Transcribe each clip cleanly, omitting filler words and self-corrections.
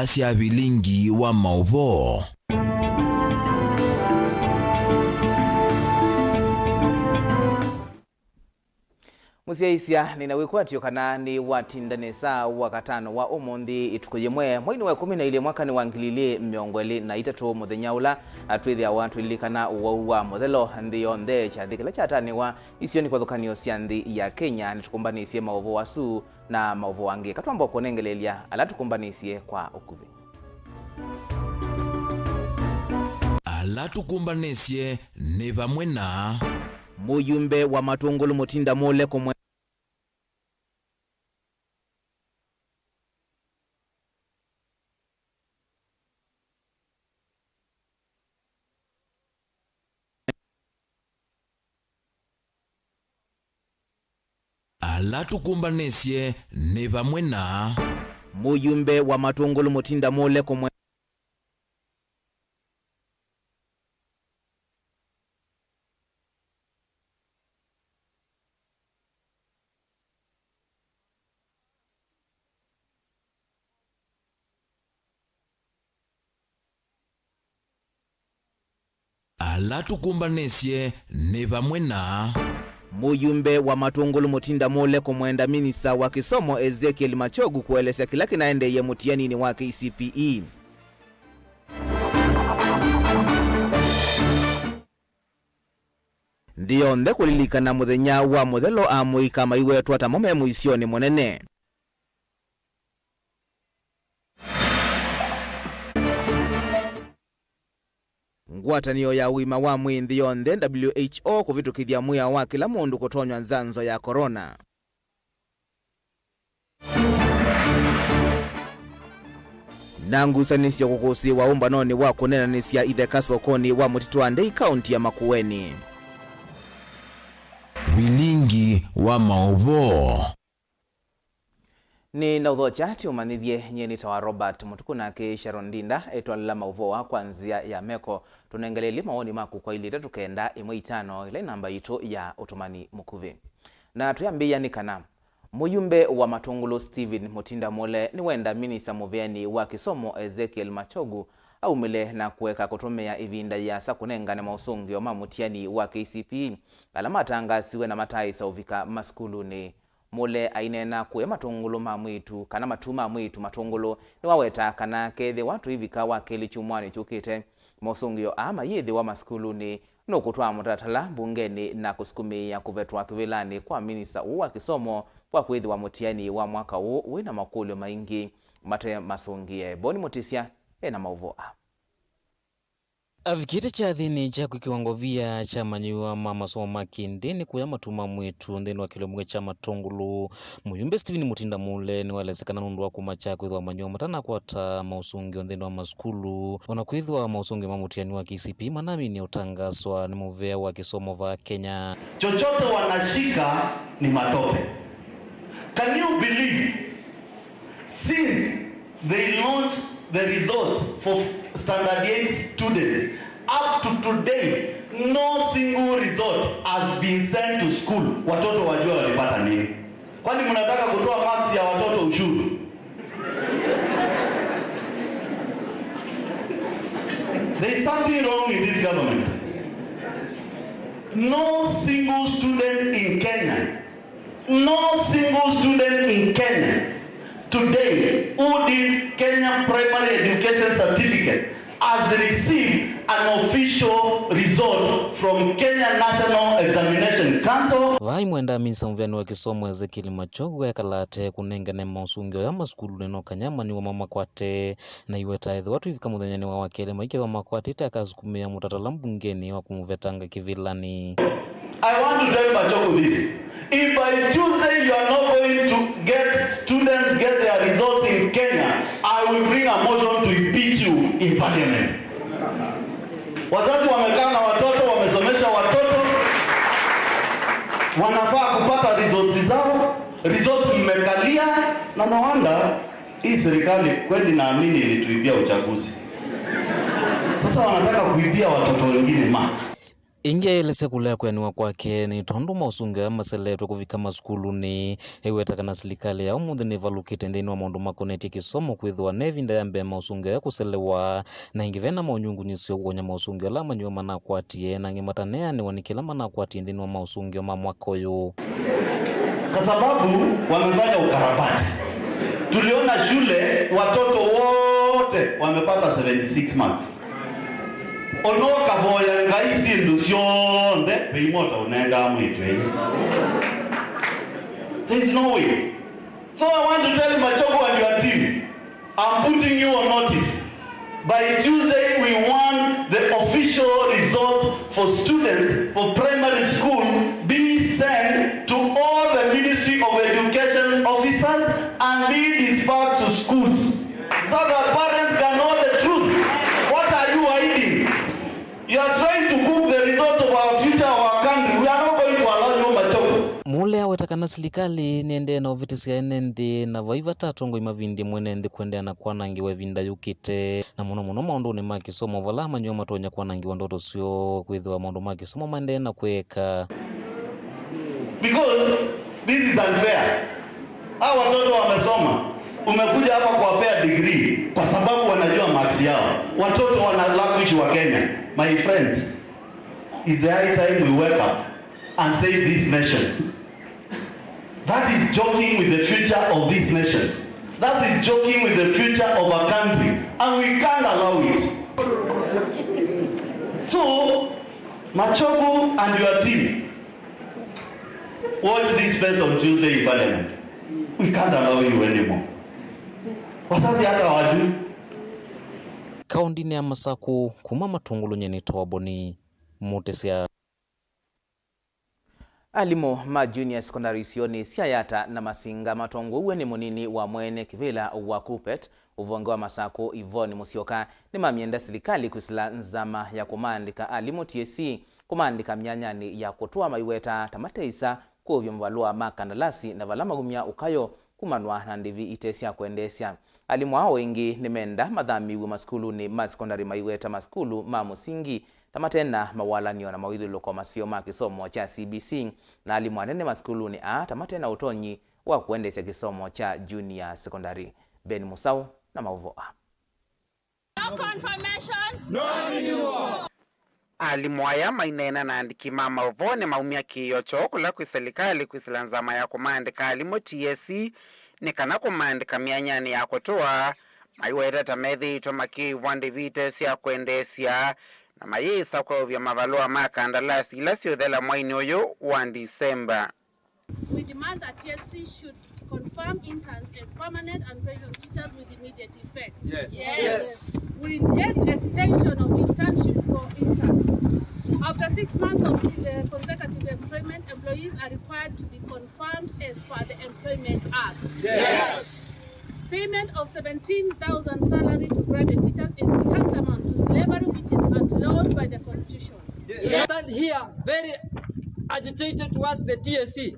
Sia Vilingi wa Mauvoo. Musiaisia ninawikwatio kana ni watindanesa wakatano wa umundi itukuyemwe mwini wa 12 mwaka ni wangilili mnyongweli na itatu muthenyaula atwithia watu ilikana uwa muthelo ndiyo nthe chathikila chataniwa isioni kwa thukanio cia nthi ya Kenya nitukumbanisie Mauvoo wasu na Mauvoo wangi katwamba kunengelelia ala tukumbanisie kwa ukuvi. Ala tukumbanisie ni vamwe na muyumbe wa matungulu mutinda mule kumwe ala tukumbanesie ni vamwe na muyumbe wa matungulu mutinda mule kumwe ala tukumbanesie ni vamwe na muyumbe wa matungulu mutinda mule kumwenda minisa wa kisomo Ezekiel Machogu kueleza kila kinaendeye mutianini wa KCPE. Ndiyo nthe kulilikana muthenya wa muthelo amuika maiwetu atamome muisioni munene. Ngwatanio ya wima wa mwinthi yonthe WHO kuvitukithia muya wa kila mundu kutonywa nzanzo ya corona. Na ngusanisio kukusiwa umbanoni wa kunenanisia itheka sokoni wa mutitu wa Ndei kaunti ya Makueni. Vilingi wa Mauvoo. Ni na udhochati umanithie nyeni tawa Robert MUTUKU na Sharon Dinda etwalala Mauvoo wa kwanzia ya meko tunengeleli maoni maku kwa ili tukenda 15 ile namba yitu ya utumani mukuvi. Na tuyambia ni kana muyumbe wa matungulu Steven Mutinda Mule ni wenda minisa muveani wa kisomo Ezekiel Machogu au mile na kuweka kutumia ivinda ya sakunenga na mausungio mamutiani wa KCPE alamata angasiwe na mataisa uvika maskuluni. Mule ainena kuwe matungulu mamwitu kana matuma mwitu matungulu ni waweta kana kethe watu hivika wakeli chumwani chukite mausungio ama yethi wa maskuluni no kutwa mutatala bungeni na kusukumia kuvetwa kivilani kwa minisa wa kisomo kwa kwethi wa mutiani wa mwaka huu wina makulio maingi mate masungie boni mutisia na Mauvoo. Avikite cha thini cha kiwango vya cha manyiwa mama somo makindi ni kuya matuma mwitu ndeni wa kilomwe cha matungulu muyumbe Steven Mutinda Mule ni walezekana nundu wa kumacha kwithwa manyiwa matana kwata mausungi ndeni wa maskulu wana kwithwa mausungi mamutiani wa KCPE manami ni utangaswa ni muvea wa kisomo va Kenya. Chochote wanashika ni matope. Can you believe since they launched the results for standard 8 students up to today no single result has been sent to school? Watoto wajua walipata nini? Kwani mnataka kutoa marks ya watoto ushuru? There is something wrong in this government. No single student in Kenya, no single student in Kenya today who did Kenya primary education certificate has received an official result from Kenya National Examination Council. Vai mwenda minisa mveni wa kisomo Ezekiel Machogu ya kalate kunengane mausungio ya maskulu neno kanyama ni wa mama kwate na iweta edhi watu hivika muthenyani wa wakele maike wa makwate ita akazukumia mutatala mbungeni wa kumuvetanga kivilani. I want to tell Machogu this. If by Tuesday you are not going to get their results in Kenya, I will bring a motion to impeach you in parliament. Wazazi wamekaa na watoto, wamesomesha watoto, wanafaa kupata results zao, results mmekalia, na no wonder hii serikali kweli naamini ilituibia uchaguzi. Sasa wanataka kuibia watoto wengine marks. Inge elese kulea kwaniwa kwake ni tondu mausungu ya maseletwe kuvika maskuluni ewetakana serikali ya umuthi ni valukite nthini wa maundu makoneti kisomo kwithwa nevinda ya mbea mausungu ya kuselewa na ingivena maunyungu nisio kugonya mausungu la manyua manakwatie na ngimatanea ni wanikila manakwatie nthini wa mausungu ma mwaka uyu. Kwa sababu wamefanya ukarabati. Tuliona shule watoto wote wamepata 76 marks. Onoka boya ngaisi ndusionde beimota unenda mwitwe. There's no way. So I want to tell Machogo and your team, I'm putting you on notice. By Tuesday we want the official results for students of primary school be sent to all the Ministry of Education officers and be dispatched to schools so that parents can know the truth. What are you hiding? You are trying to cook the results of our future, our country. We are not going to allow you, Machogo. Mule awetakana serikali niende na uvitisia enendi na vaiva tatongo imavindi mwenendi kuendea na kwanangiwa vinda yukite na muno maundu ni makisomo vala manyua matonya kwanangiwa ndoto sio kwithwa maundu makisomo maende na kweka. Because this is unfair. Hawa watoto wamesoma. Umekuja hapa kuwapea degree kwa sababu wanajua marks yao. Watoto wana language wa Kenya. My friends, it's the high time we wake up and save this nation. That is joking with the future of this nation. That is joking with the future of our country. And we can't allow it. So, Machogo and your team, watch this space on Tuesday in Parliament. We can't allow you anymore. Wazazi hata wajui. Kaundi ni amasaku kuma matungulu nyeni tawaboni mutesia. Alimo ma junior secondary sioni siayata na masinga matongo uwe ni munini wa mwene kivila wa Kupet uvonge wa masako Ivoni Musioka ni mamienda serikali kusila nzama ya kumandika alimo TSC kumandika mnyanyani ya kutua maiweta tamateisa kuvyo mvalua makandalasi na valama gumia ukayo kumanwa na ndivi itesia kuendesya. Alimu hao wengi ni menda madhami wa maskulu ni masekondari maiweta maskulu mamusingi tamatena mawalanio na mawidhulo kwa masio kisomo cha CBC na alimu anene maskulu ni tamatena utonyi wa kuendesya kisomo cha junior secondary. Ben Musau na Mauvoo. No confirmation, no renewal. Alimu aya mainena na andikima Mauvoo ni maumia kiyocho kula kuiserikali kuisilanzama ya kumandika alimo TSC ni kana kumandika mianyani ya kutoa maiweta tamethi tomaki vite siya kuendesya na mayisa kwa vya mavalua makandalasi ilasi udhela mwaini oyo wa Disemba. We demand that TSC should confirm interns as permanent and present teachers with immediate effect. Yes. We reject extension of internship for interns. After 6 months of consecutive employment, employees are required to be confirmed as per the Employment Act. Yes. Payment of 17,000 salary to graduate teachers is tantamount to slavery, which is outlawed by the Constitution. We stand here very agitated towards the TSC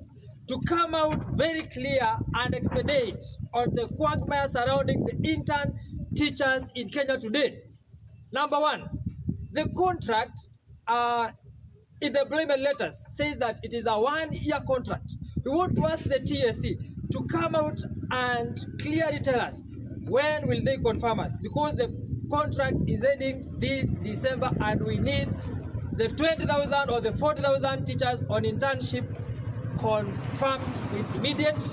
to come out very clear and expedite on the quagmire surrounding the intern teachers in Kenya today. Number one, the contract in the employment letters says that it is a 1-year contract. We want to ask the TSC to come out and clearly tell us when will they confirm us, because the contract is ending this December and we need the 20,000 or the 40,000 teachers on internship confirmed with immediate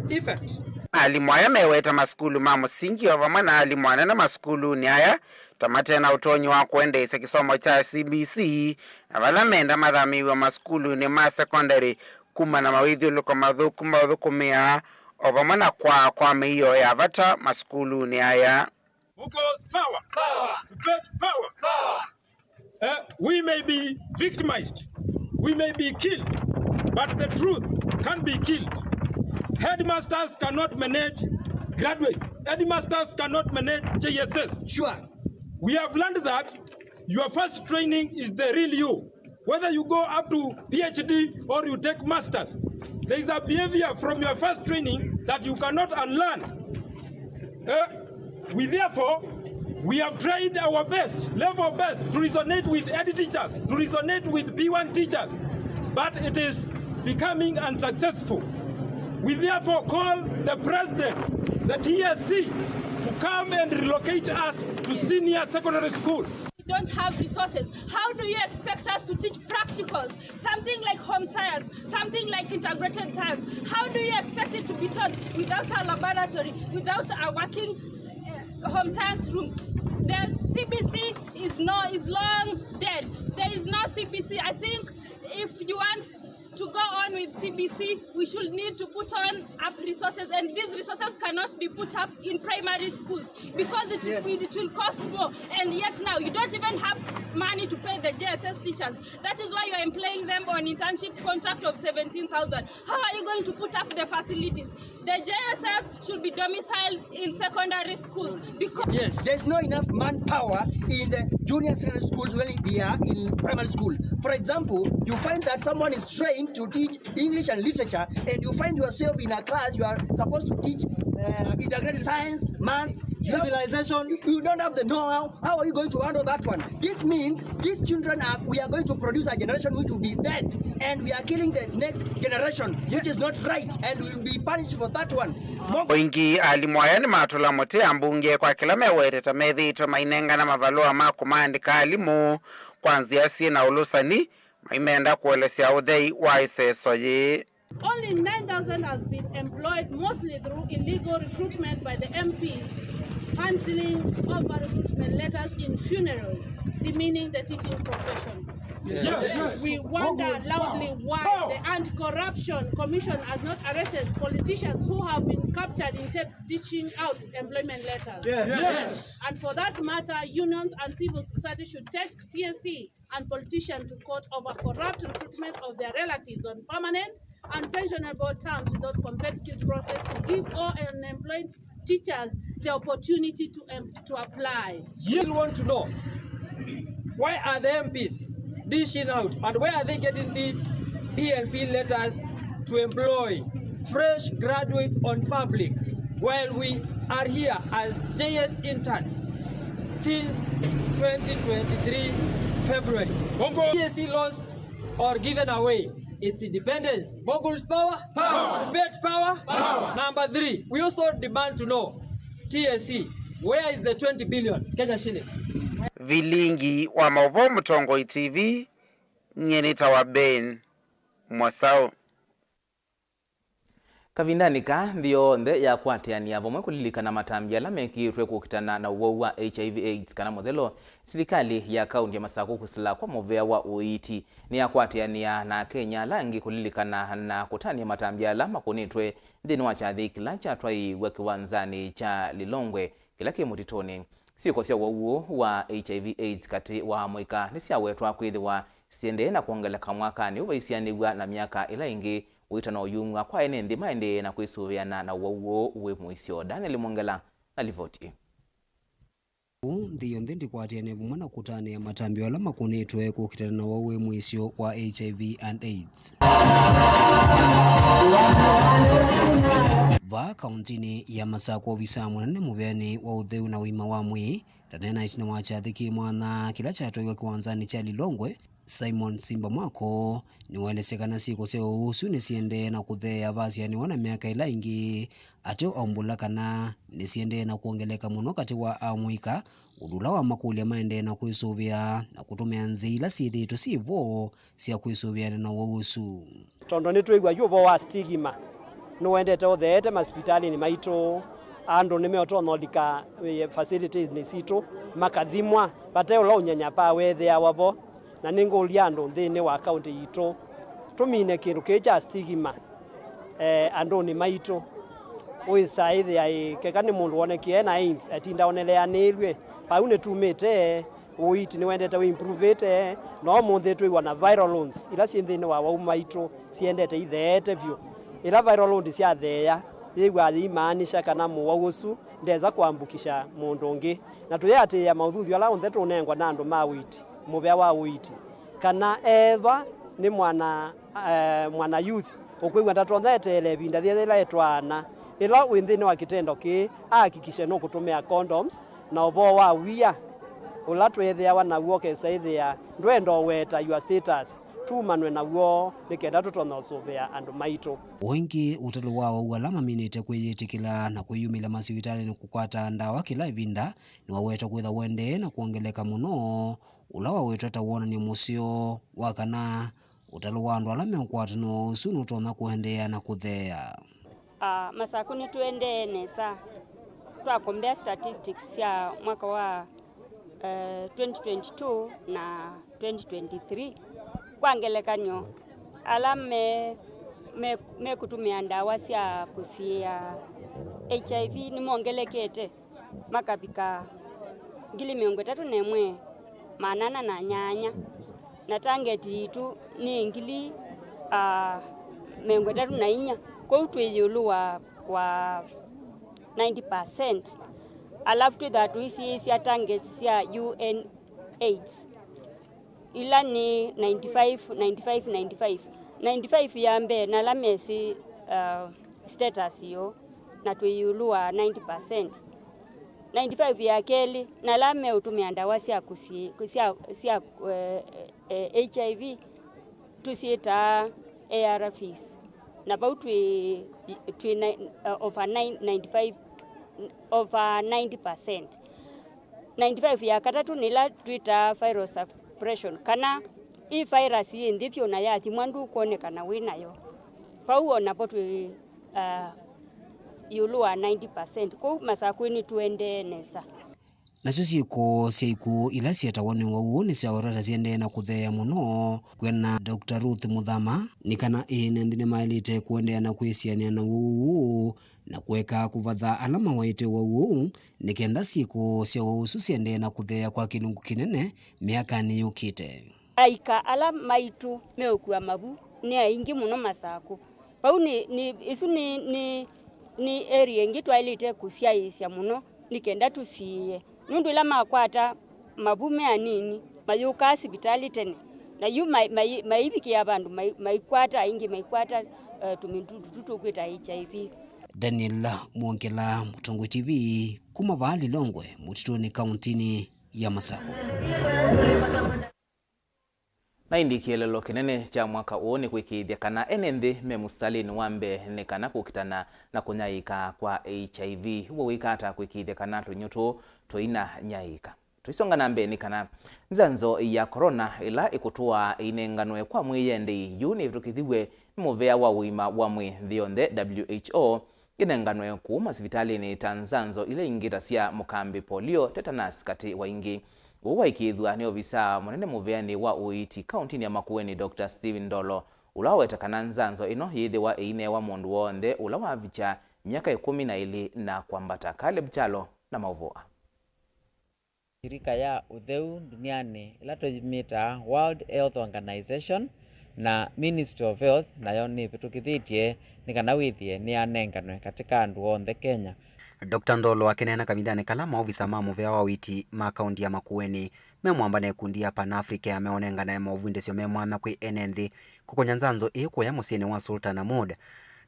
effect. Alimu aya meweta maskulu mamusingi ovamana alimu anena maskulu ni aya tamatena utonyi wa kuendesya kisomo cha CBC na vala menda madhami wa maskulu ni secondary kuma na mawithiulu kwa mathukumia ovamana kwa meiyo ya vata maskulu ni aya. Because power. We may be victimized, we may be killed, but the truth can't be killed. Headmasters cannot manage graduates. Headmasters cannot manage JSS. Sure. We have learned that your first training is the real you. Whether you go up to PhD or you take masters, there is a behavior from your first training that you cannot unlearn. We therefore We have tried our best, level best, to resonate with head teachers, to resonate with B1 teachers, but it is becoming unsuccessful. We therefore call the president, the TSC, to come and relocate us to senior secondary school. We don't have resources. How do you expect us to teach practicals, something like home science, something like integrated science? How do you expect it to be taught without a laboratory, without a working home science room? The CBC is long dead. There is no CBC. I think if you want to go on with CBC, we should need to put on up resources, and these resources cannot be put up in primary schools because it will cost more. And yet now you don't even have money to pay the JSS teachers. That is why you are employing them on internship contract of 17,000. How are you going to put up the facilities? The JSS should be domiciled in secondary schools because there's not enough manpower in the junior secondary schools when they are in primary school. For example, you find that someone is trained to teach English and literature, and you find yourself in a class you are supposed to teach integrated science, math, civilization. You don't have the know-how. How are you going to handle that one? This means these children we are going to produce a generation which will be dead, and we are killing the next generation, which is not right, and we will be punished for that one. Wingi alimwaya ni matula mote ambunge kwa kila mewere medhito mainenga na mavalua makumaandika alimu kwanzia si na ulusani maimeenda kuelesea udhei waisesoye. Only 9,000 has been employed, mostly through illegal recruitment by the MPs, handling over-recruitment letters in funerals, demeaning the teaching profession. Yes. We wonder loudly why the Anti-Corruption Commission has not arrested politicians who have been captured in tapes dishing out employment letters. Yes. And for that matter, unions and civil society should take TSC and politicians to court over corrupt recruitment of their relatives on permanent and pensionable terms without competitive process to give all unemployed teachers the opportunity to apply. You want to know, why are the MPs dishing out, and where are they getting these PNP letters to employ fresh graduates on public while we are here as JS interns since 2023 February? TSC lost or given away its independence. Mogul's power, debate power. Number 3, we also demand to know, TSC, where is the 20 billion Kenya shillings? Vilingi wa Mauvoo Mtongoi TV nyenita wa Ben Mwasao. Kavindanika ndio nde ya kwatiania vomwe kulilikana matambiala mekirwe kukitana na uwau wa HIV/AIDS kana modelo serikali ya kaunti ya Masako kusila kwa movea wa uiti ni ya kwatiania na Kenya langi kulilikana na kutania matambiala makunitwe ndini wachathi kila chatwai wekiwanzani cha Lilongwe kila kimutitoni siko sia uwau wa HIV/AIDS kati wa mwika nisia wetwa kwithiwa siende na kuongeleka mwakani uvaisianigwa na miaka ila ingi uitana uyunga kwa ene ndi maende na kuisuviana na uwauo uwe muisio. Daniel Mwongela alivoti. Ndiyo ndi kwatiane vumwe na kutane ya matambio ala makunitwe kukitana na uwe muisio wa HIV and AIDS. Va kauntini ya Masako visa mwanane muveani wa udheu na uima wa mwi tanena itina wachathiki mwana kila chato iwa kiwanzani cha Lilongwe Simon Simba Mwako ni walesekana siko seo usu nisiende na kuthea vasi yani wana miaka ila ingi ateo ombula kana nisiende na kuongeleka muno kati wa amwika udula wa makuli maende na kuisuvia na kutumia nzila sithi tusivo sia kuisuvia na wausu tondo ni twigwa yubo wa stigma no wendete othete hospitali ni maito ando nimeoto nolika facilities ni sito makathimwa bateo lo nyanyapa wethe awabo na ningo liando ndine wa county ito tumine kindu keja stigma ando ni maito uisaithi ai kekani mundu woneke na AIDS atinda onelea nilwe paune tumete uiti ni wendete we improve it no munthe twiwa na viral loans ila siendene wa maito siendete ithete vyo ila viral loans cia theya yegwa imaanisha kana muwausu ndeza kuambukisha mundu ungi na tuyate ya mauthuthio ala unthe tunengwa na andu ma witi muvea wa uiti kana eva ni mwana youth ukwigwa tatonthete levinda thia ila etwana ila windini wa kitendo ki hakikishe no kutumia condoms na ubo wa wia ula twethia na wo ke saithia ndwendo weta your status tumanwe na wo nikenda tutona sovea andu maito wengi utalo wao walama minite kwiyitikila na kwiyumila masivitali ni kukwata ndawa kila ivinda ni waweta kwitha wende na kuongeleka muno ula waweta tawona ni musio wakana utalo wa andu alame ukwatano usunu tona kuhendea na kuthea masakuni tuende nesa twakombea statistics ya mwaka wa 2022 na 2023 kwangelekanyo alame me kutumia ndawa cia kusia HIV ni mongelekete makapika 31,880 na tangeti itu ni 34 kwa utwiyulu wa 90%. alafu twithatu isi cia target cia UN AIDS ila ni 95 ya mbe na lamesi status yo na twiyulua 90%. 95 ya keli na lame utumia ndawa cia HIV tusieta ARVs na about over 90%. 95 ya katatu nila twita viral suppression kana i virus indipyo na yathi mwandu kuonekana winayo pauo napo twi yulua 90% kwa masakwini tuende nesa nacio ciiko ciaiku ila cietawone wau ni ciaorera ciende na kuthea muno kwena Dr. Ruth Muthama ni kana ine ndine mailite kuendea na kwisiania na wau na kuweka kuvatha alama waite wau ni kenda ciiko cia usu ciende na kuthea kwa kilungu kinene miaka ni yukite aika alama maitu meukua mabu ni aingi muno masako pau ni isu ni area ingi twailite kusiaisya muno nikenda tusiye nundu ila makwata mabume anini mayuka hospitali tene na yu maibiki ya bandu maikwata ingi maikwata tumindudu tutukwita HIV. Daniel Mwongela, Mutungu TV, kuma Vali Longwe, Mutituni kauntini ya Masako. Na indi kielelo kinene cha mwaka uoni kuikithia kana enenthi me mustalini wambe ni kana kukitana na kunyaika kwa HIV huo wikata kuikithia kana tunyutu tuina nyaika tuisonga nambe ni kana nzanzo ya corona ila ikutua inenganwe kwa mwiyende yuni tukithiwe muvea wa wima wa mwi thionthe WHO inenganwe kuuma sivitalini tanzanzo ile ingita cia mukambi polio tetanus kati wa ingi uwa ikithwa ni obisa munene muveani wa uiti kauntini ya Makueni Dr. Steven Ndolo ula wetakana nzanzo ino yithi wa ine wa mundu wonthe ula wa vicha miaka 12 na kwambata Caleb Chalo na Mauvoo. Shirika ya utheu duniani ila tujimita World Health Organization na Ministry of Health nayo ni vitukithitie ni kana withie ni anenganwe katika andu wonthe Kenya. Dr. Ndolo akinena kamidane kala maofisa ma muvea wa witi ma kaundi ya Makueni memwambane kundi ya Pan-Africa yameonengana ya mauvunde sio memwana kwi enenthi kukonya nzanzo iko ya musini wa Sultan Mood.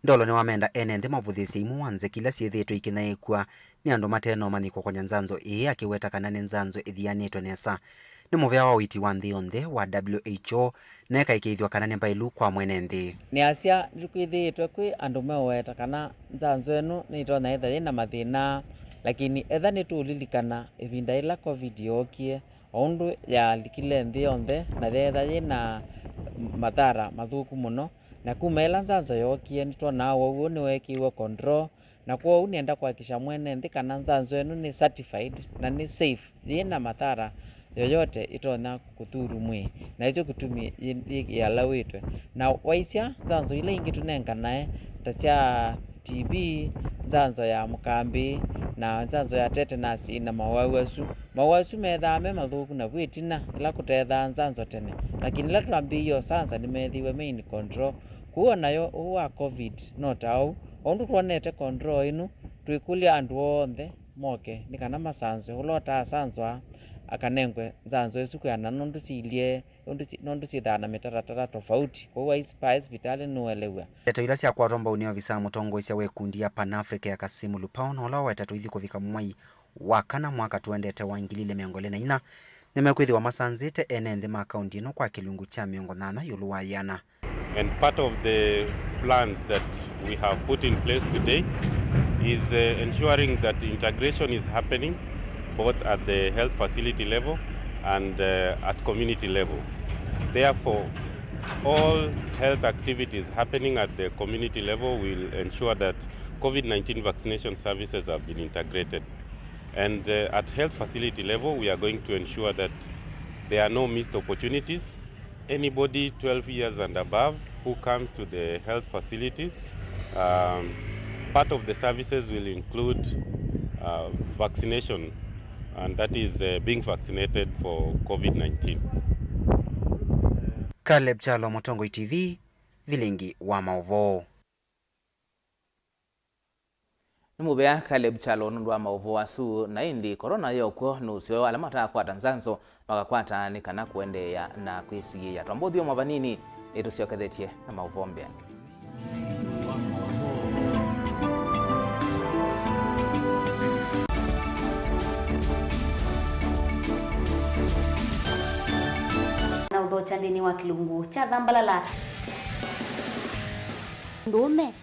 Ndolo ni wamenda enenthi mavuthisi imuanze kila siethito ikinaikwa ni andu mateno maniko konya nzanzo akiweta kana ni nzanzo ithianitwe nesa ni muvea wa witi wa nthionthe wa WHO neka ikithwa kana ni mbailu kwa mwenenthi ni asia likwithitwe kwi andu meweta kana nzanzo enu ni itona etha ina mathina lakini etha ni tulilikana ivinda ila covid yokie ondu ya likile nthionthe na etha ina mathara mathuku muno na kumela nzanzo yokie ni tona wau ni wekiwe control na kwa unienda kuhakikisha mwenenthi kana nzanzo enu ni certified na ni safe ina mathara yoyote itona kuthuru mwi na hicho kutumia yalawitwe na waisya nzanzo ile ingi tunenga nae tacha TB nzanzo ya mukambi na nzanzo ya tetanus ina mawasu methame mathuku na bwitina ila kutetha nzanzo tene lakini la twambiyo sansa ni methiwe main control kuo nayo uwa covid not au ondu tuonete control inu twikulia andu onthe moke ni kana masanzo ulota sanzwa akanengwe nzanzo esukana nondu silie nondu sithana mitaratara tofauti kwa hospitali nuelewa Teto ila cia kwatomba unio visa mutongo cia wekundi ya Pan-Africa ya Kasimu Lupao no la wetatu ithi kuvika mwai wakana mwaka tuendete wa ngilile miongole na ina nimekwithi wa masanzite enenthi ma kaunti ino kwa kilungu cha miongo nana yulu wa yana. And part of the plans that we have put in place today is ensuring that integration is happening both at the health facility level and at community level. Therefore, all health activities happening at the community level will ensure that COVID-19 vaccination services have been integrated. And at health facility level, we are going to ensure that there are no missed opportunities. Anybody 12 years and above who comes to the health facility, part of the services will include vaccination, and that is being vaccinated for COVID-19. Caleb Chalo, Motongo TV, Vilingi wa Mauvoo. Numubea Caleb Chalo nundu wa Mauvoo asu na indi corona yoko nusio alamata kwa tanzanzo wakakwata ni kana kuende ya na kuisigia ya twambodhio mavanini etusio kathetie na Mauvoo mbeange. Na udhochandini wa kilungu cha dhambalala ndume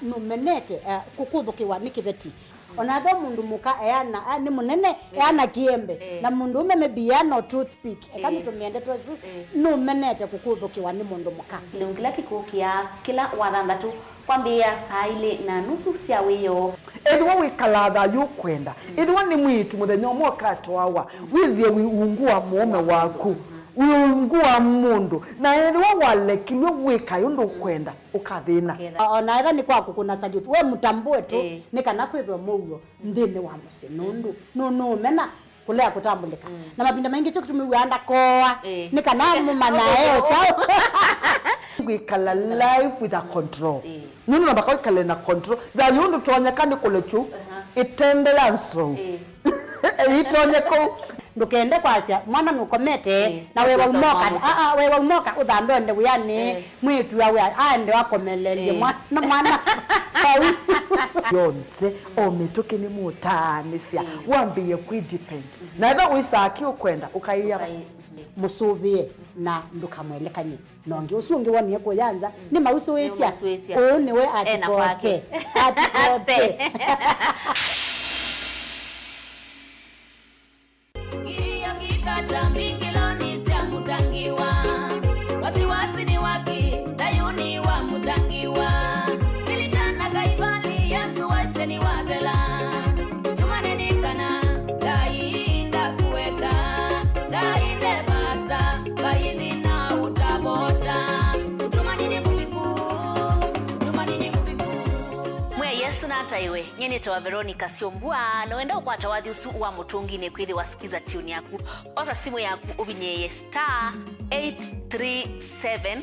numenete kukuthukiwa ni kiveti onatho mundu muka eana ni munene eana kiembe na mundu ume mebiano toothpick ekani tumiende twesu numenete kukuthukiwa ni mundu muka kilungu kila kikukia kila wathanthatu kwambia saa ile na nusu cia wiyo edwa wikalatha yukwenda edwa ni mwitu muthenya umwe katwawa withie wiungua muome waku wiungua mundu na edwa walekilwe wika yundu kwenda ukathina ona ira ni kwaku kuna salute we mutambue tu ni kana kwithwa mugo ndini wa musi nundu no mena kulea kutambulika na mapinda mengi cyo kutumiwanda koa ni kana mumana eo chao wikala life with a control nunu na bakao kale na control da yundu tonyekani kulechu itende yanso itonyeko ndukende kwasia mwana nukomete na wewe umoka wewe umoka uthambe onde uyani mwitu yawe ande wakomelelie mwana yonthe omituki ni mutanisia wambiye kudepend na eba wisaki ukwenda ukaiya musubie na ndukamwelekanye nonge usungi woniye kuyanza ni mausuwesia niwe atikoke Taiwe nyene tawa Veronica Siombua na wenda ukwata wathi usu wa mutungi ne kwithi wasikiza tune yaku osa simu yaku ubinyeye *837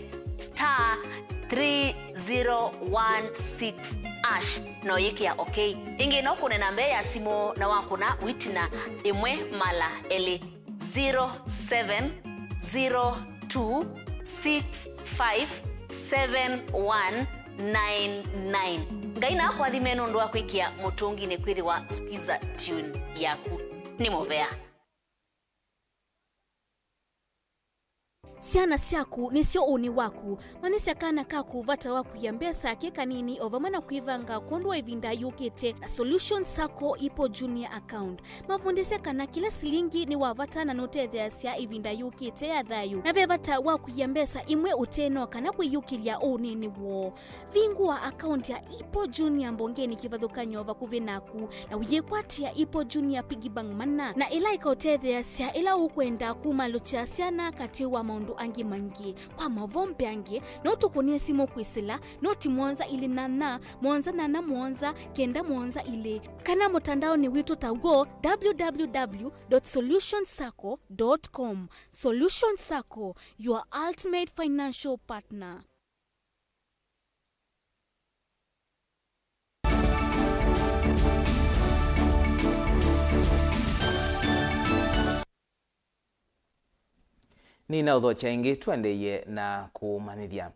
*3016 no yiki ya okay ingi no kune nambe ya simu na wakuna witina imwe mala eli 0702657199 ngaina kwa thimeno ndo akwikia mutungi ne kwithi wa skiza tune yaku ni movea Siana siaku nisio uni waku manisi akana kaku vata waku ya mbesa keka nini ovamana kuivanga kondwa ivinda yukete na Solution Sacco ipo junior account mavundise kana kila silingi ni wavata na note theasia ivinda yukete ya dhayu na vevata waku ya mbesa imwe uteno kana kuyukilia unini wo vingua account ya ipo junior mbongeni kivadhuka nyova kuvinaku na uyekwatia ipo junior pigibang mana na ila ikaote theasia ila ukwenda kumalucha siana katiwa maundu angi mangi kwa mavombe angi na utukunie simo kwisila noti mwanza ili nana mwanza kenda mwanza ile kana mutandao ni wito tago www.solutionsacco.com. Solution Sacco, your ultimate financial partner. Nina udhocha ingi tuendeye na kumanithia.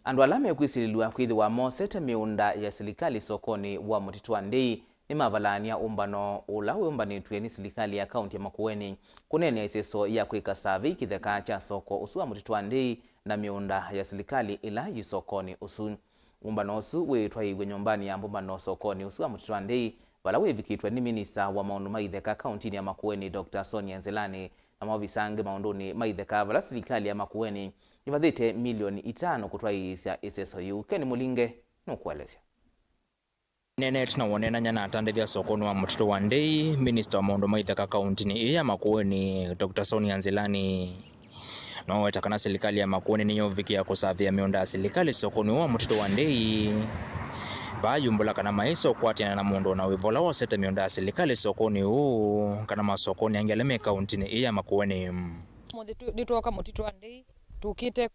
Andu alame kwisililua kwithi wa mosete miunda ya serikali sokoni wa mutitu wa ndei mavalania umbano ula umbanitwe ni serikali ya kaunti ya Makueni kunene iseso ya kwika survey kitheka cha soko usu wa Mutitu wa Ndei na miunda ya serikali ila yisokoni usu. Umbano usu witwa igwe nyumbani ya mbano sokoni usu wa Mutitu wa Ndei wala wivikitwe ni minista wa maundu maitheka kaunti ya Makueni Dr. Sonia Nzelani na maovisange maunduni maitheka vala serikali ya Makueni ivathite milioni 5 kutwa isya iseso yu. Ken Mulinge nukuelezea. Nene tunawonena nyana atandethia sokoni wa Mutitu wa Ndei minister wa maundu maitheka kaunti ni ya Makueni Dr. Sonia Nzelani no wetakana serikali ya Makueni niyo vikia kusavia miunda serikali sokoni wa Mutitu wa Ndei bayumbula kana maiso kwatiana na mundu na wivola wasete miunda serikali sokoni huu kana masokoni angeleme kaunti ni ya Makueni dituoka Mutitu wa Ndei tukite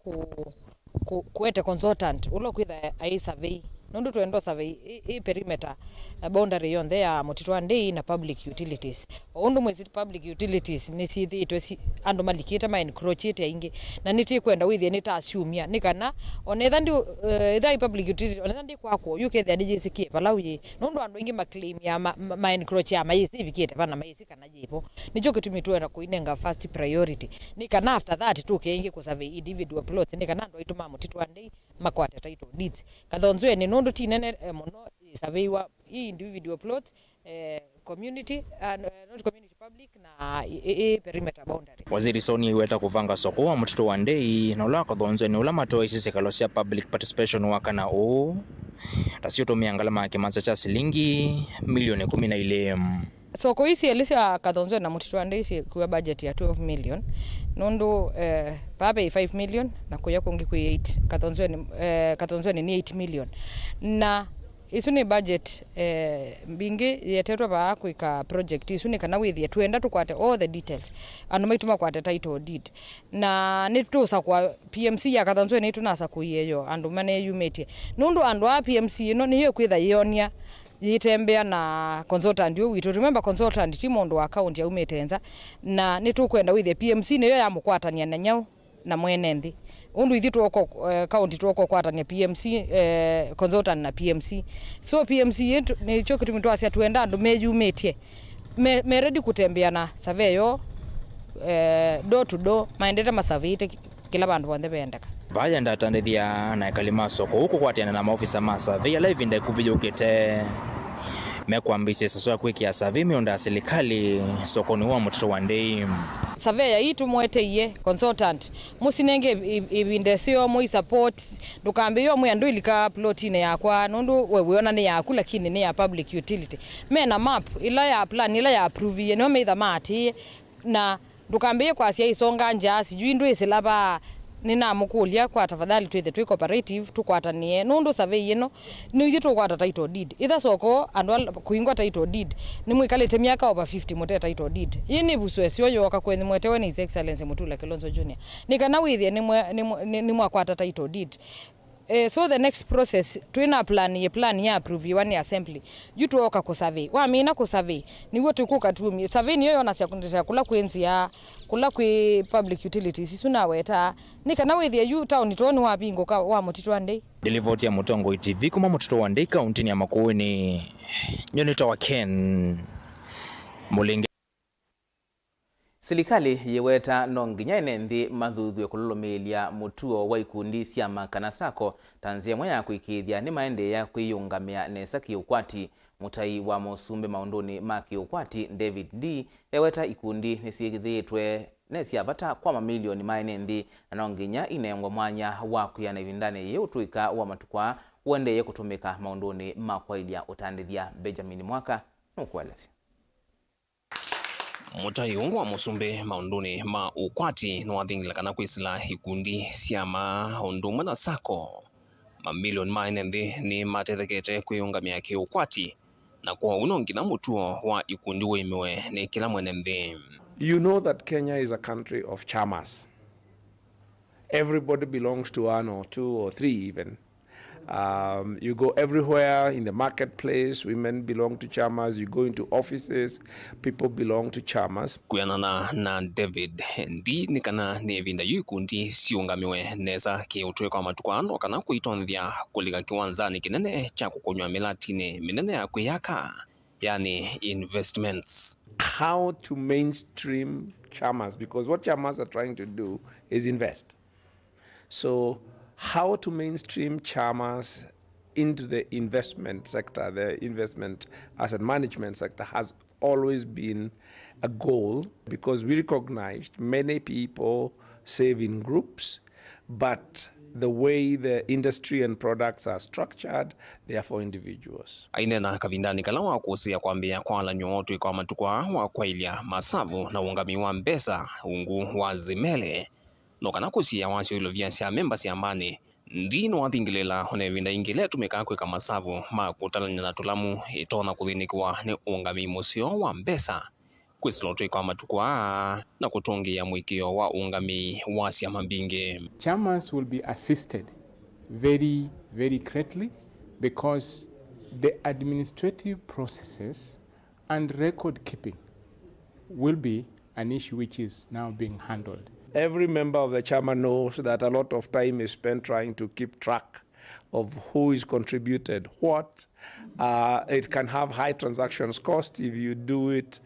kuete consultant ulo kwitha ai survey nundu tuendo survey i perimeter boundary yonde ya Mutitu wa Ndei na public utilities undu mwezi public utilities ni sithi andu malikite ma encroachite ingi na niti kwenda withie nita assumia nikana onetha ndi ithai public utilities onetha ndi kwako yuke the DJCK palawi nundu andu ingi maclaim ya ma encroach ya maisi vikite bana maisi kana jipo nicho kitumi tuenda kuinenga first priority nikana after that tuke ingi ku survey individual plots nikana ndo ituma Mutitu wa Ndei makwate title deeds kathonzwe ni nundu tinene muno survey wa individual plots community and not community public na perimeter boundary. Waziri Sonia weta kuvanga soko wa Mutitu wa Ndei na ula kathonzwe ni ula matoa isisekalo cia public participation wakana o tasio tumia ngalama kimanza cha shilingi milioni 12. Soko isi elisa kathonzwe na Mutitu wa Ndei kwa budget ya 12 million nundu pabe 5 million na kuya kungi ku 8 kathonzwe ni 8 million na isu ni budget bingi yetetwa ba kuika project isu ni kana withie tuenda tukwate all the details anu maituma kwate title deed na nitusa kwa PMC ya kathonzwe ni tunasa kuyeyo andu mane yumetie nundu andu a PMC no ni hiyo kwitha yonia yitembea na consultant yo witu remember consultant ti mundu wa account ya umetenza na nitukwenda with the PMC niyo ya mukwatania na nyau na mwene nthi undu ithi tuoko county tuoko kwatania PMC consultant na PMC so PMC yetu ni cho kitu mtu asia tuenda andu meyumetie me ready kutembea na survey yo door to door maendeta masavite kila bandu bonde bendeka vaya ndatandithia na kalima soko huko kwatiana na maofisa ma survey live nda kuvijukite mekwambise sasa kwikia survey miunda serikali sokoni wa Mutitu wa Ndei surveyor itu mweteiye consultant musinenge ibinde sio mu support dukambe yo mwe ilika plot ine yakwa nundu wewe ona ni yaku lakini ni ya public utility mena map ila ya plan ila ya approve ye no meitha mati na dukambe kwa sia isonga nja sijui ndu isilaba nina mukulia kwa tafadhali twi cooperative tukwatanie nundu survey ino ni ithu tukwata title deed itha soko andu kuingwa title deed ni mwikalite miaka over 50 mute title deed yini buswesio yoka kwenye mwetewe ni his excellence Mutula Kilonzo Junior nikana withie ni mwakwata title deed so the next process twina plan ya approve one assembly yutu oka ku survey wa mina ku survey niwo tukuka tu survey niyo yona sia kula kwenzi ya kula kwi public utilities isuna weta nikana withie yu town toni wa bingo ka wa Mutitu wa Ndei Delivoti ya Mutongo TV kuma Mutitu wa Ndei kaunti ya Makueni nyonita wa Ken Mulinge. Serikali yeweta nonginya enendi mathuthwe kululumilia mutuo wa ikundi cia makana sako tanzia mwaya kuikithia ni maende ya kwiyungamia nesa kiukwati mutai wa musumbe maunduni ma kiukwati David D yeweta ikundi nisiithitwe nesiavata kwa mamilioni maenendi na nonginya inengwa mwanya wa kuyana ivindane ye utuika wa matukwa uendeye kutumika maunduni ma kwailia utandithia Benjamin Mwaka nukueleza. Mutai wa musumbe maunduni ma ukwati nwathingila kana kwisila ikundi cia maundu na sako mamilioni maenendi ni matethekete kwiyungamia kiukwati na kwa unongina mutuo wa ikundi wimiwe ni kila mwenendi. You know that Kenya is a country of chamas. Everybody belongs to one or two or three even. You go everywhere in the marketplace, women belong to chamas. You go into offices, people belong to chamas. Kuyanana na David ndi nikana ni vinda yukundi siungamiwe neza kiutwe kwa matukwando kana kuitonthia kulika kiwanzani kinene cha kukunywa milatini minene ya kuyaka yani investments. How to mainstream chamas, because what chamas are trying to do is invest. So how to mainstream chamas into the investment sector, the investment asset management sector has always been a goal, because we recognized many people save in groups, but the way the industry and products are structured, they are for individuals. Ainena kavindani kala wa kusia kwambia kwala nyotu kwa matukwa wa kwailia masavu na ungami wa mbesa ungu wa zimele nokana kusia wansi ulovia sia memba sia mane ndino watingilela hone vinda ingile tumekakwe kama masavu makutalanya na tulamu itona kulinikwa ne ungami musio wa mbesa kwisloto kwa matukwa na kutongia mwikio wa ungami wa sia mambinge. Chamas will be assisted very, very greatly because the administrative processes and record keeping will be an issue which is now being handled. Every member of the chama knows that a lot of time is spent trying to keep track of who is contributed what. It can have high transactions cost if you do it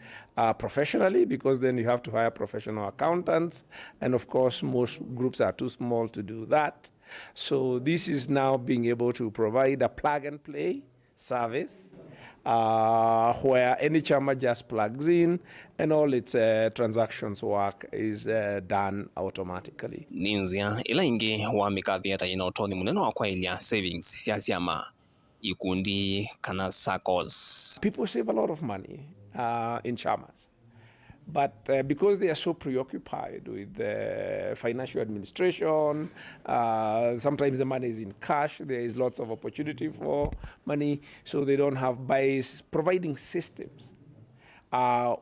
professionally, because then you have to hire professional accountants. And of course, most groups are too small to do that. So this is now being able to provide a plug and play service where any chama just plugs in and all its transactions work is done automatically. Ninzia ila ingi wa mikadhi hata inaotoni muneno wa kwa ilia savings siasiama ikundi kana SACCOs. People save a lot of money in chamas. But because they are so preoccupied with financial administration, sometimes the money is in cash, there is lots of opportunity for money, so they don't have by providing systems.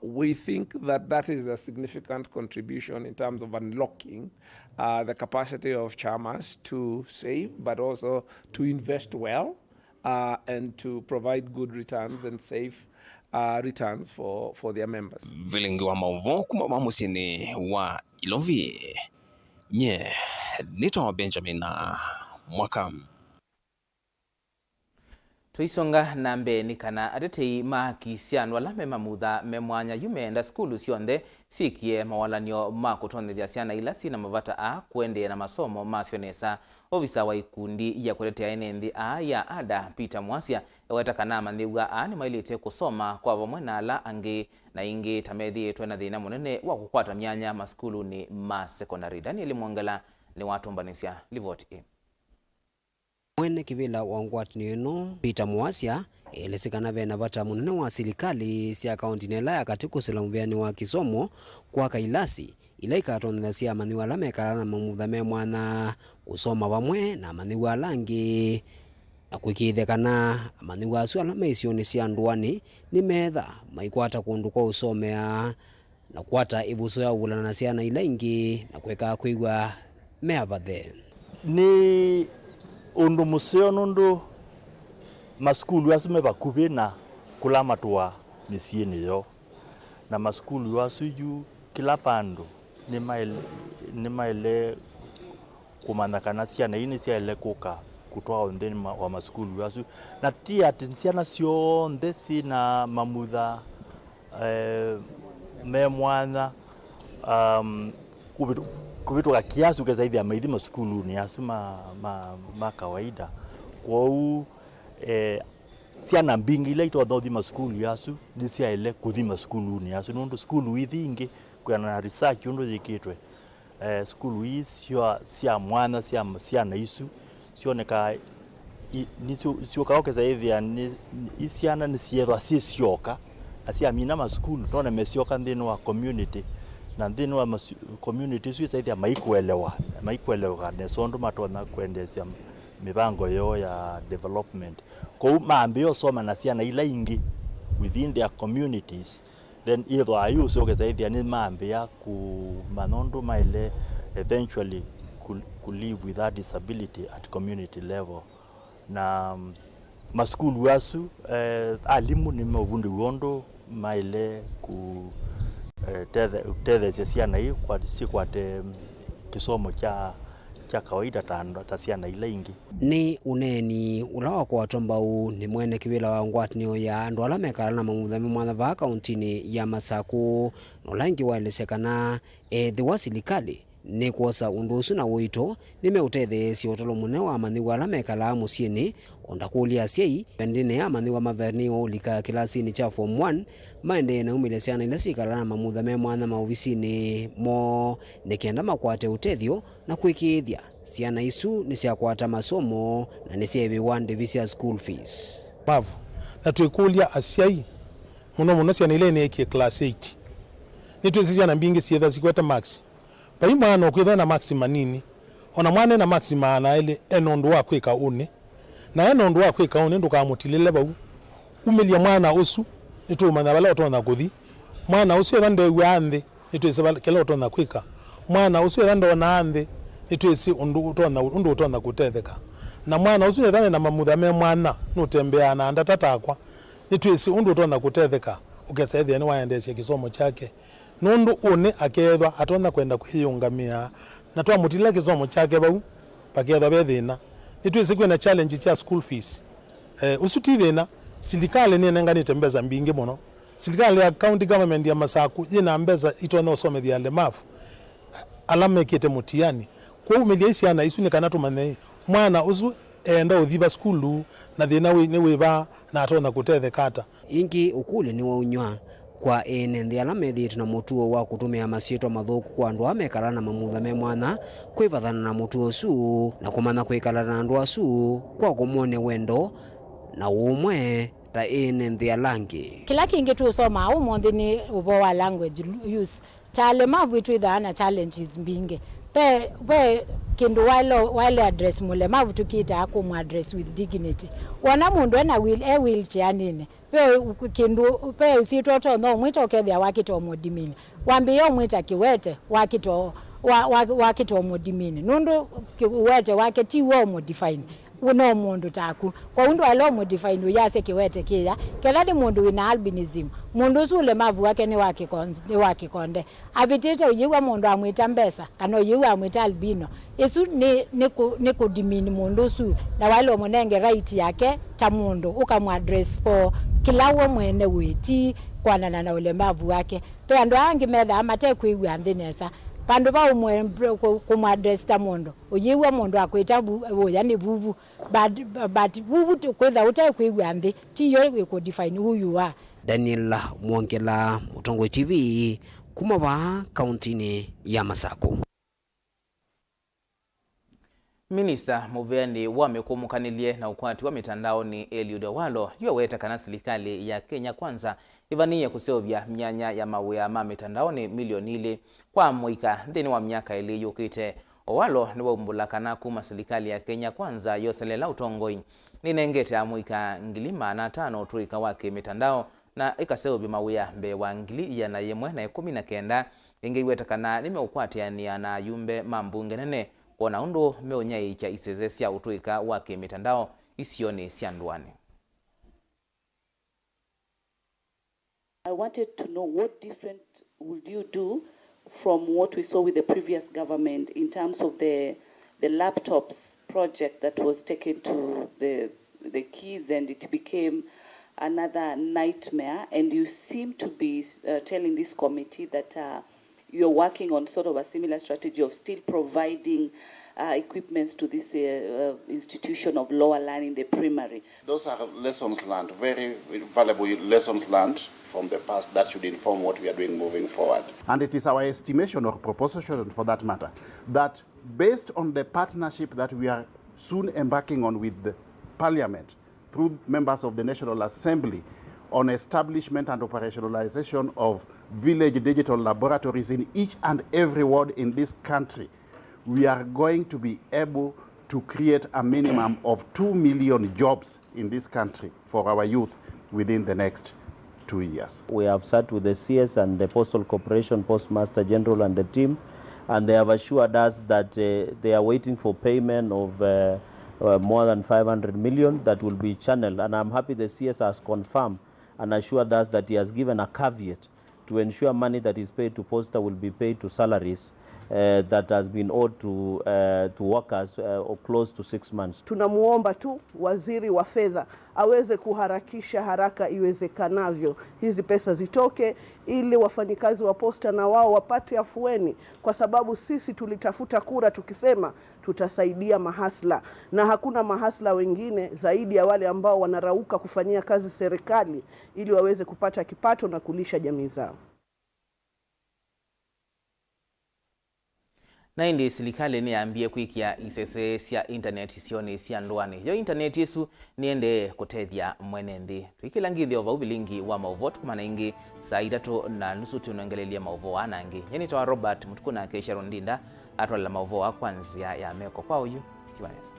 We think that that is a significant contribution in terms of unlocking the capacity of chamas to save, but also to invest well and to provide good returns and safe returns for their members. Vilingi wa Mauvoo kuma musini wa Ilovi nye nito Benjamin na Mwakam. Tuisonga nambe nikana adetei makisianwa la memamudha memwanya yumeenda skulu sionde sikie mawalanyo makutonethia ciana ila sina mavata a kuendea na masomo masionesa. Ofisa wa ikundi ya kuletea enendi ya ada Peter Mwasia eweta kana mandiwa ni mailite kusoma kwa vamwe na ala ange na ingi tamethi twena thina munene wa kukwata myanya maskulu ni ma secondary. Daniel Mwangala ni watu mbanisia livoti. Mwene kivila wa ngwatini ino Peter Mwasia elesekana vena vata munene wa silikali sia kaunti nela ya katikusila mvyani wa kisomo kwa kailasi ila ikatonda sia maniwa la mekala na mamudha me mwana kusoma vamwe na maniwa langi na kwikithekana maniwa asu ala meisioni sia nduani ni metha maikwata kundu kwa usomea na kwata ivuso ya uvulana na sia na ila ingi na kweka kuigwa meavathe ni undu museo nundu maskulu asume bakubi na kula matua misieni yo na maskulu asuju kila pando ni maile kumanakana siana ini siaile kuka kutoa ondeni wa maskulu asu na tia tensiana sionde sina mamudha memwana kubitoka kiasu kwa zaidi ya maidhi maskulu ni asu ma kawaida kwa siana mbingi ile itothi maskulu yasu ni sia ile kuthi maskulu ni asu nundu skulu ithingi kwa na research undu yikitwe skulu hii sia mwana sia na isu sioneka ni sio kaoke zaidi ya ni isiana ni siedwa sioka asia mina maskulu tona mesioka ndino wa community na ndino wa community sio zaidi ya maikuelewa ne sondu matona kuendelea mipango yo ya development kwa maambio soma na siana ila ingi within their communities then either ayu sio zaidi ni maambia ku manondo maile eventually could live with that disability at community level na maskulu yasu alimu ni mabundu wondo maile ku tethe siana hii kwa si kwa kisomo cha cha kawaida ta ciana ila ingi. Ni uneni ula wa kwatombau ni mwene kiwila wa ngwatinio ya andu ala mekala na mamuthami mwana va kauntini ya Masaku nolangi waelesekana ethi wa silikali ni kuosa undu usu na wito nimeutetheesya utalo mune wa manyiwa ala mekala musiini onda kulia siai pendine ya manyiwa mavernio ulika kilasini cha form 1 maende na umile siana ila sikala na mamuthame mwana maovisini mo nikienda makwate utethio na kwikithia siana isu ni cia kwata masomo na ni cia one division school fees. Mavu na twikulia asiai muno ciana ile ni ki class 8 ni twizia na mbingi cietha cikweta max pai mwana okwitha na max manini ona mwana na max maana ile enondu wa kwika une na enondu wa kwika une ndukamutilile bau umilia mwana usu nitumanya bala otona kuthi mwana usu ethande wanthi nitwise kila otona kwika mwana usu ethande ona anthi nitwisi undu utona kutetheka na mwana usu ethane na mamuthame mwana nutembea na ndatakwa nitwisi undu utona kutetheka ukesethia ni waendesia kisomo chake nundu une akethwa atona kwenda kwiyungamia na twamutila kisomo chake bau pakethwa bethina nitwisi kwina challenge cha school fees usuti thina silikali ni nenganite mbeza mbingi muno silikali ya county government ya Masaku ina mbeza itona usomethia lemafu alamekete mutiani kwa umilia isiana isu ni kana tumane mwana usu enda uthiba skulu na thina ni wiba na atona kutethekata ingi ukule ni wa unywa kwa ene ala methitu na mutuo wa kutumia masito mathuku kwa andu amekala na mamuthame mwana kwivathana na mutuo su na kumana kwikala na andu asu kwa kumone wendo na umwe ta ene alangi kila kingi tu soma au mondi ni ubo wa language use tale mavu itu idha challenges mbinge pe kindu wale address mule mavu tukita akumu address with dignity wana mundu ena wheelchair nini pe kindu pe usitoto no mwita okethia wakito modimini wambiyo mwita kiwete wakito modimini nundu kiwete wake ti wo modifine uno mundu taku kwa undu alo modifine uyase kiwete kia keladi mundu ina albinism mundu sule mavu wake ni wakikonde abitite uyiwa mundu amwita mbesa kana uyiwa amwita albino isu ni kudimini mundu su na wale munenge right yake ta mundu ukamuaddress for kilawo mwene witi kwanana na ulemavu wake pe andu angi metha amate kuigwa ndinesa pandu ba umwe kumaddress ta mundu uyiwa mundu akwita yani bubu but bubu kwetha utai kuigwa nthi tiyo ku define who you are. Daniel Mwongela, Mutongo TV, kumava kauntini ya Masaku. Minista Muveni wamekumunkanilie na ukwati wa mitandao ni Eliud Owalo yuweta kana serikali ya Kenya Kwanza ivania kuseovya myanya ya mawea ma mitandaoni milioni ile kwa mwika thini wa miaka ili yukite. Owalo ni waumbula kana kuma serikali ya Kenya Kwanza yoselela utongoi ninengete ya mwika ngilima na tano tuika wake mitandao na ikaseovya mawea mbe wa ngili ya na yemwe na 19 ingeiweta kana nimeukwati ya ni na yumbe mambunge nene ona undu meonyai cha isezesya utuika wake mitandao isione siandwani. I wanted to know what different would you do from what we saw with the previous government in terms of the laptops project that was taken to the kids and it became another nightmare, and you seem to be telling this committee that you're working on sort of a similar strategy of still providing equipments to this institution of lower learning, the primary. Those are lessons learned, very valuable lessons learned from the past that should inform what we are doing moving forward. And it is our estimation or proposition for that matter that based on the partnership that we are soon embarking on with the Parliament through members of the National Assembly on establishment and operationalization of village digital laboratories in each and every ward in this country, we are going to be able to create a minimum of 2 million jobs in this country for our youth within the next 2 years. We have sat with the CS and the Postal Corporation Postmaster General and the team, and they have assured us that they are waiting for payment of more than 500 million that will be channeled, and I'm happy the CS has confirmed and assured us that he has given a caveat to ensure money that is paid to Posta will be paid to salaries that has been owed to workers or close to 6 months. Tunamuomba tu waziri wa fedha aweze kuharakisha haraka iwezekanavyo hizi pesa zitoke, ili wafanyikazi wa Posta na wao wapate afueni, kwa sababu sisi tulitafuta kura tukisema tutasaidia mahasla, na hakuna mahasla wengine zaidi ya wale ambao wanarauka kufanyia kazi serikali ili waweze kupata kipato na kulisha jamii zao. Na indi silikali ni ambie kuikia isese sia internet sioni sia ndwani. Yo internet yesu niende kutethia mwenendi. Tuikilangithi ova Vilingi wa Mauvoo kumana ingi saa 3:30 tunongelelia Mauvoo anangi. Yeni tawa Robert Mutuku na Sharon Ndinda atwala Mauvoo kwanzia ya meko kwa uyu. Kiwanesa.